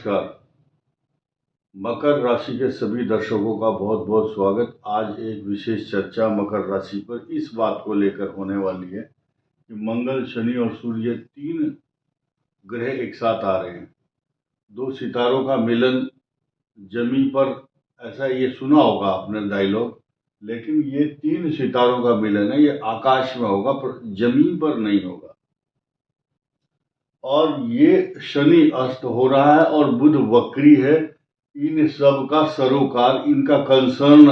नमस्कार। मकर राशि के सभी दर्शकों का बहुत बहुत स्वागत। आज एक विशेष चर्चा मकर राशि पर इस बात को लेकर होने वाली है कि मंगल, शनि और सूर्य तीन ग्रह एक साथ आ रहे हैं। दो सितारों का मिलन जमीन पर, ऐसा ये सुना होगा आपने डायलॉग, लेकिन ये तीन सितारों का मिलन है। ये आकाश में होगा पर जमीन पर नहीं होगा। और ये शनि अस्त हो रहा है और बुध वक्री है। इन सब का सरोकार, इनका कंसर्न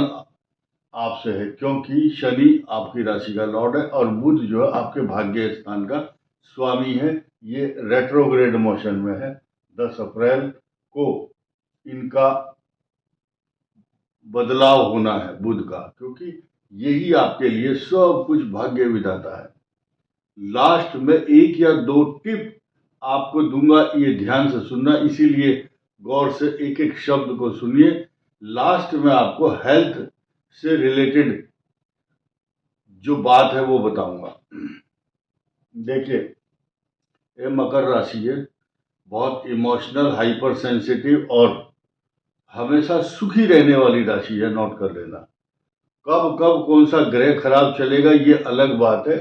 आपसे है, क्योंकि शनि आपकी राशि का लॉर्ड है और बुध जो है आपके भाग्य स्थान का स्वामी है। ये रेट्रोग्रेड मोशन में है। 10 अप्रैल को इनका बदलाव होना है बुध का, क्योंकि यही आपके लिए सब कुछ भाग्य विधाता है। लास्ट में एक या दो टिप आपको दूंगा, ये ध्यान से सुनना, इसीलिए गौर से एक एक शब्द को सुनिए। लास्ट में आपको हेल्थ से रिलेटेड जो बात है वो बताऊंगा। देखिए, ये मकर राशि है, बहुत इमोशनल, हाइपर सेंसिटिव और हमेशा सुखी रहने वाली राशि है। नोट कर लेना। कब कब कौन सा ग्रह खराब चलेगा ये अलग बात है,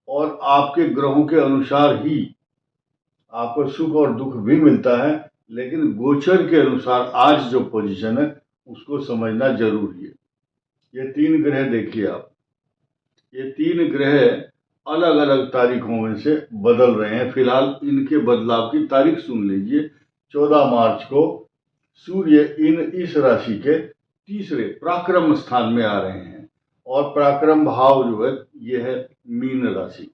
और आपके ग्रहों के अनुसार ही आपको सुख और दुख भी मिलता है, लेकिन गोचर के अनुसार आज जो पोजीशन है उसको समझना जरूरी है। ये तीन ग्रह देखिए आप, ये तीन ग्रह अलग अलग तारीखों में से बदल रहे हैं। फिलहाल इनके बदलाव की तारीख सुन लीजिए। 14 मार्च को सूर्य इस राशि के तीसरे पराक्रम स्थान में आ रहे हैं, और पराक्रम भाव जो है ये है मीन राशि।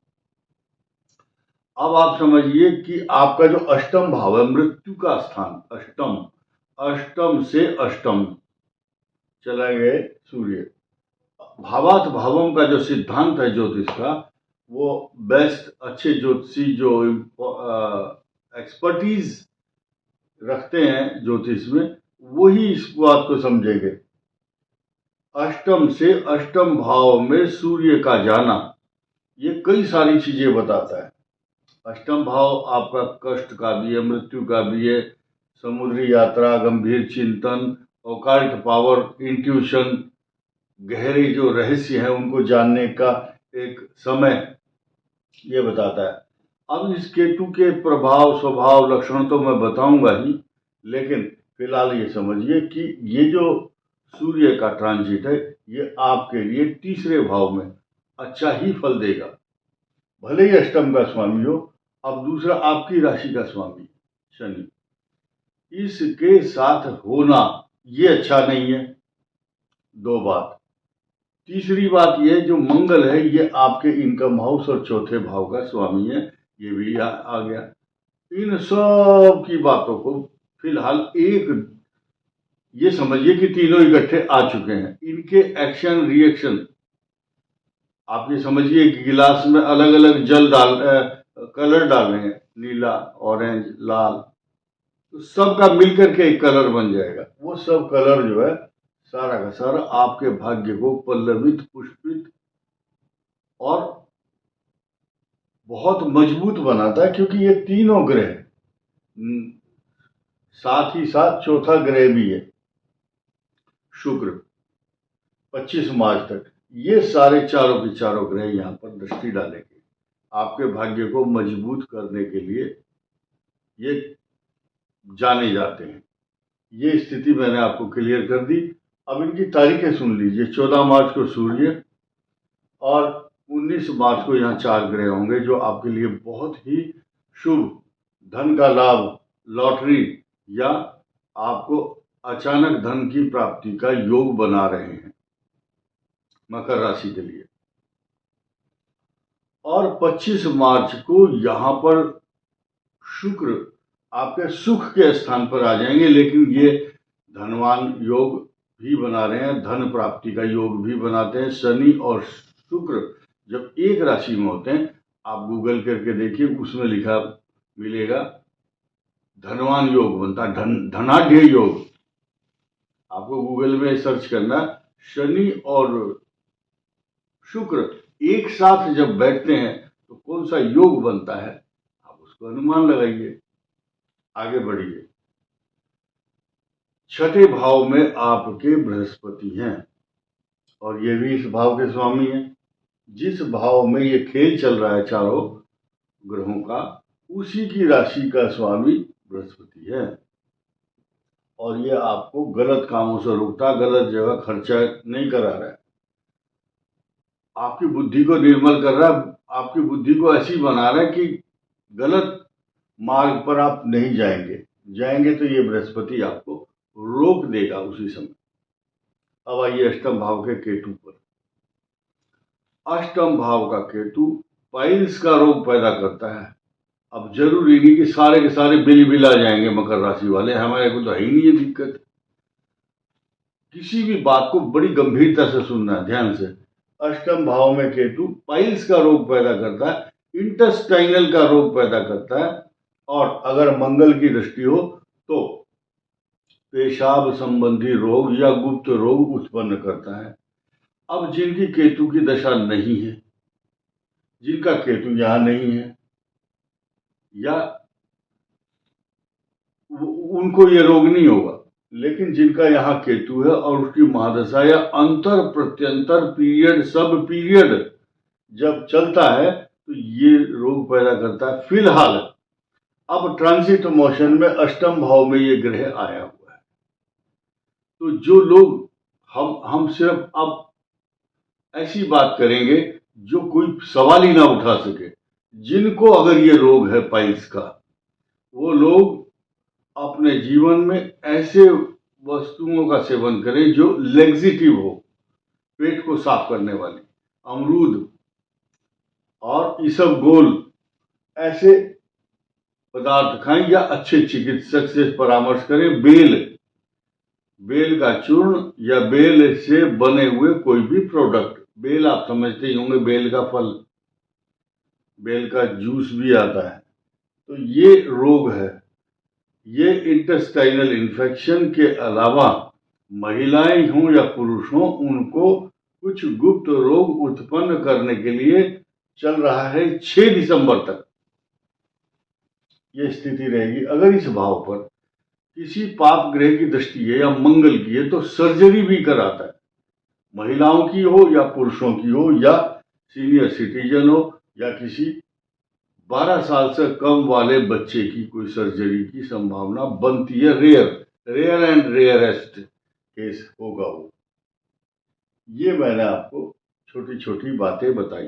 अब आप समझिए कि आपका जो अष्टम भाव है, मृत्यु का स्थान, अष्टम से अष्टम चला गए सूर्य। भावात भावों का जो सिद्धांत है ज्योतिष का, वो बेस्ट अच्छे ज्योतिषी जो एक्सपर्टीज रखते हैं ज्योतिष में, वही इस बात को समझेंगे। अष्टम से अष्टम भाव में सूर्य का जाना ये कई सारी चीजें बताता है। अष्टम भाव आपका कष्ट का भी है, मृत्यु का भी है, समुद्री यात्रा, गंभीर चिंतन, ऑकल्ट पावर, इंट्यूशन, गहरे जो रहस्य है उनको जानने का एक समय ये बताता है। अब इस केतु के प्रभाव, स्वभाव, लक्षण तो मैं बताऊंगा ही, लेकिन फिलहाल ये समझिए कि ये जो सूर्य का ट्रांजिट है ये आपके लिए तीसरे भाव में अच्छा ही फल देगा, भले ही अष्टम का स्वामी हो। अब दूसरा आपकी राशि का स्वामी शनि, इसके साथ होना ये अच्छा नहीं है। दो बात। तीसरी बात ये, जो मंगल है ये आपके इनकम हाउस और चौथे भाव का स्वामी है, ये भी आ गया। इन सब की बातों को फिलहाल एक ये समझिए कि तीनों इकट्ठे आ चुके हैं। इनके एक्शन रिएक्शन आप ये समझिए कि गिलास में अलग अलग कलर डाल रहे हैं, नीला, ऑरेंज, लाल, तो सबका मिलकर के एक कलर बन जाएगा। वो सब कलर जो है सारा का सारा आपके भाग्य को पल्लवित, पुष्पित और बहुत मजबूत बनाता है, क्योंकि ये तीनों ग्रह, साथ ही साथ चौथा ग्रह भी है शुक्र, 25 मार्च तक ये सारे चारों के चारों ग्रह यहाँ पर दृष्टि डालेंगे। आपके भाग्य को मजबूत करने के लिए ये जाने जाते हैं। ये स्थिति मैंने आपको क्लियर कर दी। अब इनकी तारीखें सुन लीजिए। 14 मार्च को सूर्य और 19 मार्च को यहाँ चार ग्रह होंगे जो आपके लिए बहुत ही शुभ, धन का लाभ, लॉटरी या आपको अचानक धन की प्राप्ति का योग बना रहे हैं मकर राशि के लिए। और 25 मार्च को यहाँ पर शुक्र आपके सुख के स्थान पर आ जाएंगे, लेकिन ये धनवान योग भी बना रहे हैं, धन प्राप्ति का योग भी बनाते हैं। शनि और शुक्र जब एक राशि में होते हैं, आप गूगल करके देखिए, उसमें लिखा मिलेगा धनवान योग बनता है, धनाढ्य योग। आपको गूगल में सर्च करना, शनि और शुक्र एक साथ जब बैठते हैं तो कौन सा योग बनता है, आप उसको अनुमान लगाइए, आगे बढ़िए। छठे भाव में आपके बृहस्पति हैं और ये भी इस भाव के स्वामी हैं। जिस भाव में ये खेल चल रहा है चारों ग्रहों का, उसी की राशि का स्वामी बृहस्पति है और ये आपको गलत कामों से रोकता, गलत जगह खर्चा नहीं करा रहा है, आपकी बुद्धि को निर्मल कर रहा है, आपकी बुद्धि को ऐसी बना रहा है कि गलत मार्ग पर आप नहीं जाएंगे तो ये बृहस्पति आपको रोक देगा उसी समय। अब आइए अष्टम भाव के केतु पर। अष्टम भाव का केतु पाइल्स का रोग पैदा करता है। अब जरूरी नहीं कि सारे के सारे बिल आ जाएंगे मकर राशि वाले, हमारे को तो है ही नहीं ये दिक्कत। किसी भी बात को बड़ी गंभीरता से सुनना है, ध्यान से। अष्टम भाव में केतु पाइल्स का रोग पैदा करता है, इंटेस्टाइनल का रोग पैदा करता है और अगर मंगल की दृष्टि हो तो पेशाब संबंधी रोग या गुप्त रोग उत्पन्न करता है। अब जिनकी केतु की दशा नहीं है, जिनका केतु यहां नहीं है, या उनको ये रोग नहीं होगा, लेकिन जिनका यहाँ केतु है और उसकी महादशा या अंतर प्रत्यंतर पीरियड सब पीरियड जब चलता है तो ये रोग पैदा करता है। फिलहाल अब ट्रांजिट मोशन में अष्टम भाव में ये ग्रह आया हुआ है, तो जो लोग हम सिर्फ अब ऐसी बात करेंगे जो कोई सवाल ही ना उठा सके। जिनको अगर ये रोग है पाइल्स का, वो लोग अपने जीवन में ऐसे वस्तुओं का सेवन करें जो लेग्जिटिव हो, पेट को साफ करने वाली, अमरूद और इसबगोल ऐसे पदार्थ खाएं या अच्छे चिकित्सक से परामर्श करें। बेल का चूर्ण या बेल से बने हुए कोई भी प्रोडक्ट, बेल आप समझते ही होंगे, बेल का फल, बेल का जूस भी आता है। तो ये रोग है, ये इंटेस्टाइनल इन्फेक्शन के अलावा महिलाएं हों या पुरुष हों, उनको कुछ गुप्त रोग उत्पन्न करने के लिए चल रहा है 6 दिसंबर तक ये स्थिति रहेगी। अगर इस भाव पर किसी पाप ग्रह की दृष्टि है या मंगल की है तो सर्जरी भी कराता है, महिलाओं की हो या पुरुषों की हो या सीनियर सिटीजन हो या किसी 12 साल से कम वाले बच्चे की कोई सर्जरी की संभावना बनती है। रेयर एंड रेयरेस्ट केस होगा वो। ये मैंने आपको छोटी छोटी बातें बताई।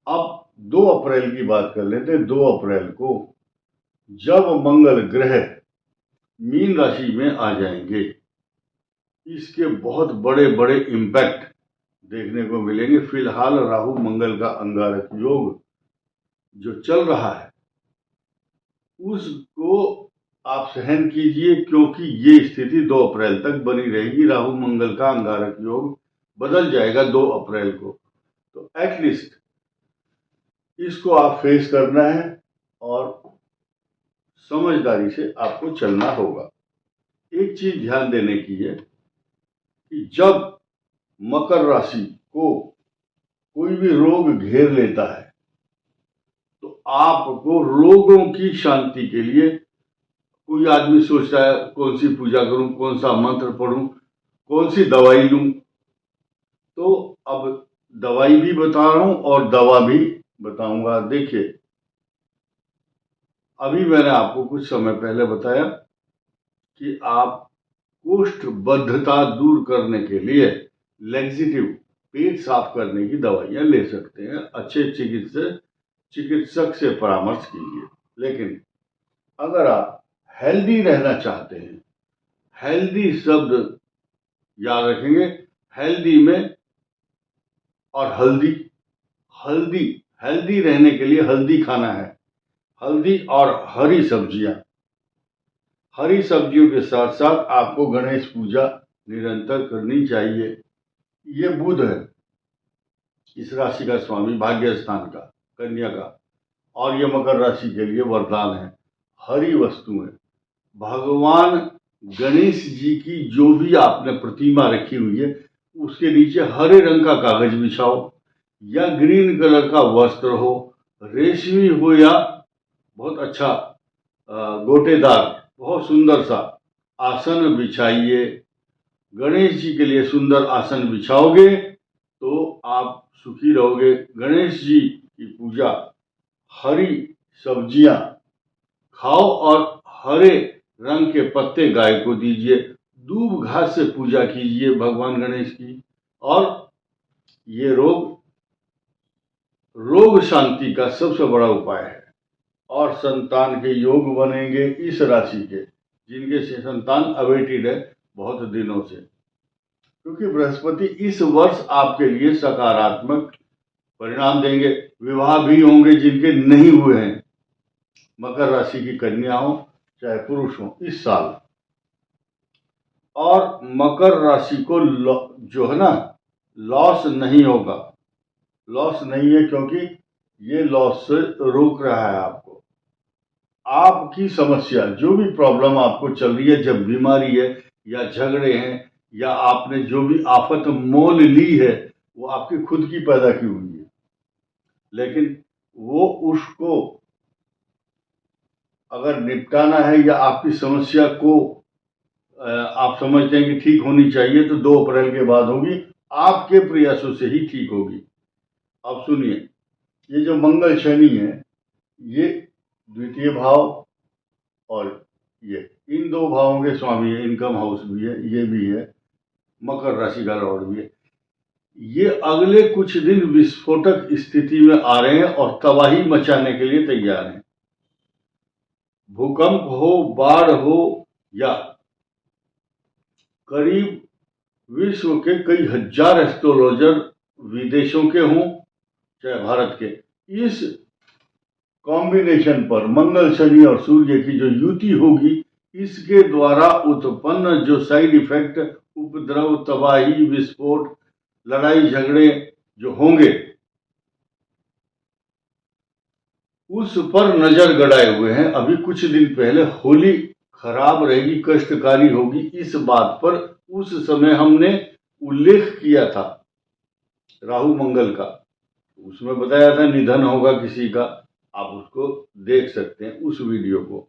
अब 2 अप्रैल की बात कर लेते हैं। 2 अप्रैल को जब मंगल ग्रह मीन राशि में आ जाएंगे, इसके बहुत बड़े बड़े इम्पैक्ट देखने को मिलेंगे। फिलहाल राहु मंगल का अंगारक योग जो चल रहा है उसको आप सहन कीजिए, क्योंकि ये स्थिति 2 अप्रैल तक बनी रहेगी। राहु मंगल का अंगारक योग बदल जाएगा 2 अप्रैल को, तो एटलीस्ट इसको आप फेस करना है और समझदारी से आपको चलना होगा। एक चीज ध्यान देने की है कि जब मकर राशि को कोई भी रोग घेर लेता है तो आपको रोगों की शांति के लिए, कोई आदमी सोचता है कौन सी पूजा करूं, कौन सा मंत्र पढ़ूं, कौन सी दवाई लूं, तो अब दवाई भी बता रहा हूं और दवा भी बताऊंगा। देखिए, अभी मैंने आपको कुछ समय पहले बताया कि आप कोष्ठबद्धता दूर करने के लिए लेग्जिटिव, पेट साफ करने की दवाइयां ले सकते हैं। अच्छे चिकित्सक से परामर्श कीजिए। लेकिन अगर आप हेल्दी रहना चाहते हैं, हेल्दी शब्द याद रखेंगे, हेल्दी में और हेल्दी रहने के लिए हल्दी खाना है, हल्दी और हरी सब्जियां। हरी सब्जियों के साथ साथ आपको गणेश पूजा निरंतर करनी चाहिए। ये बुध है, इस राशि का स्वामी, भाग्य स्थान का, कन्या का, और ये मकर राशि के लिए वरदान है। हरी वस्तुएं, भगवान गणेश जी की जो भी आपने प्रतिमा रखी हुई है उसके नीचे हरे रंग का कागज बिछाओ या ग्रीन कलर का वस्त्र हो, रेशमी हो या बहुत अच्छा गोटेदार, बहुत सुंदर सा, आसन बिछाइए। गणेश जी के लिए सुंदर आसन बिछाओगे तो आप सुखी रहोगे। गणेश जी की पूजा, हरी सब्जियां खाओ और हरे रंग के पत्ते गाय को दीजिए। दूब घास से पूजा कीजिए भगवान गणेश की। और ये रोग शांति का सबसे बड़ा उपाय है। और संतान के योग बनेंगे इस राशि के, जिनके से संतान अवेटेड है बहुत दिनों से, क्योंकि बृहस्पति इस वर्ष आपके लिए सकारात्मक परिणाम देंगे। विवाह भी होंगे जिनके नहीं हुए हैं, मकर राशि की कन्या हो चाहे पुरुष हो, इस साल। और मकर राशि को जो है ना, लॉस नहीं होगा। लॉस नहीं है, क्योंकि ये लॉस से रोक रहा है आपको। आपकी समस्या, जो भी प्रॉब्लम आपको चल रही है, जब बीमारी है या झगड़े हैं या आपने जो भी आफत मोल ली है, वो आपकी खुद की पैदा की हुई है। लेकिन वो उसको अगर निपटाना है या आपकी समस्या को आप समझते हैं कि ठीक होनी चाहिए, तो 2 अप्रैल के बाद होगी। आपके प्रयासों से ही ठीक होगी। अब सुनिए, ये जो मंगल शनि है, ये द्वितीय भाव और ये इन 2 भावों के स्वामी है। इनकम हाउस भी है, ये भी है, मकर राशि का लॉर्ड भी है। ये अगले कुछ दिन विस्फोटक स्थिति में आ रहे हैं और तबाही मचाने के लिए तैयार हैं। भूकंप हो, बाढ़ हो, या करीब विश्व के कई हजार एस्ट्रोलॉजर विदेशों के हों चाहे भारत के, इस कॉम्बिनेशन पर मंगल शनि और सूर्य की जो युति होगी, इसके द्वारा उत्पन्न जो साइड इफेक्ट, उपद्रव, तबाही, विस्फोट, लड़ाई झगड़े जो होंगे, उस पर नजर गड़ाए हुए हैं। अभी कुछ दिन पहले होली खराब रहेगी, कष्टकारी होगी, इस बात पर उस समय हमने उल्लेख किया था राहु मंगल का। उसमें बताया था निधन होगा किसी का। आप उसको देख सकते हैं, उस वीडियो को।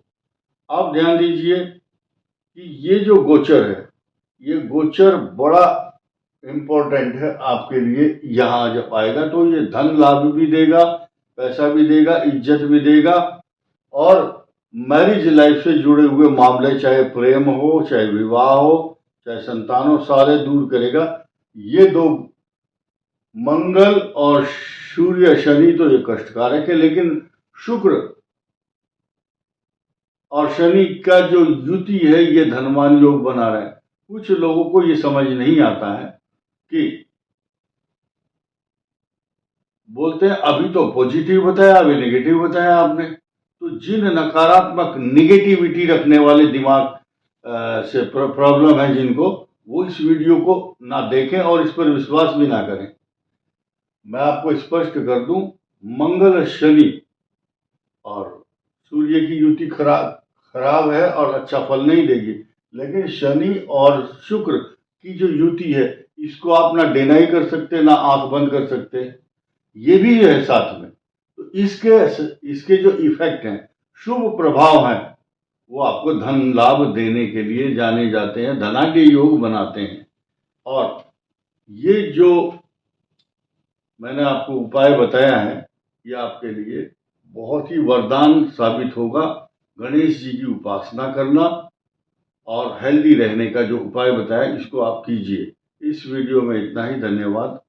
आप ध्यान दीजिए कि ये जो गोचर है, ये गोचर बड़ा इम्पोर्टेंट है आपके लिए। यहाँ जब आएगा तो ये धन लाभ भी देगा, पैसा भी देगा, इज्जत भी देगा, और मैरिज लाइफ से जुड़े हुए मामले, चाहे प्रेम हो, चाहे विवाह हो, चाहे संतान हो, सारे दूर करेगा। ये 2 मंगल और सूर्य शनि तो ये कष्टकारक है, लेकिन शुक्र और शनि का जो युति है, ये धनवान योग बना रहा है। कुछ लोगों को ये समझ नहीं आता है कि बोलते हैं अभी तो पॉजिटिव बताया, अभी नेगेटिव बताया आपने। तो जिन नकारात्मक निगेटिविटी रखने वाले दिमाग से प्रॉब्लम है जिनको, वो इस वीडियो को ना देखें और इस पर विश्वास भी ना करें। मैं आपको स्पष्ट कर दूं, मंगल शनि और सूर्य की युति खराब है और अच्छा फल नहीं देगी। लेकिन शनि और शुक्र की जो युति है, इसको आप ना डिनाई कर सकते, ना आंख बंद कर सकते। ये भी है साथ में। तो इसके जो इफेक्ट हैं, शुभ प्रभाव हैं, वो आपको धन लाभ देने के लिए जाने जाते हैं, धनाढ्य योग बनाते हैं। और ये जो मैंने आपको उपाय बताया है, ये आपके लिए बहुत ही वरदान साबित होगा। गणेश जी की उपासना करना और हेल्दी रहने का जो उपाय बताया, इसको आप कीजिए। इस वीडियो में इतना ही। धन्यवाद,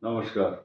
नमस्कार।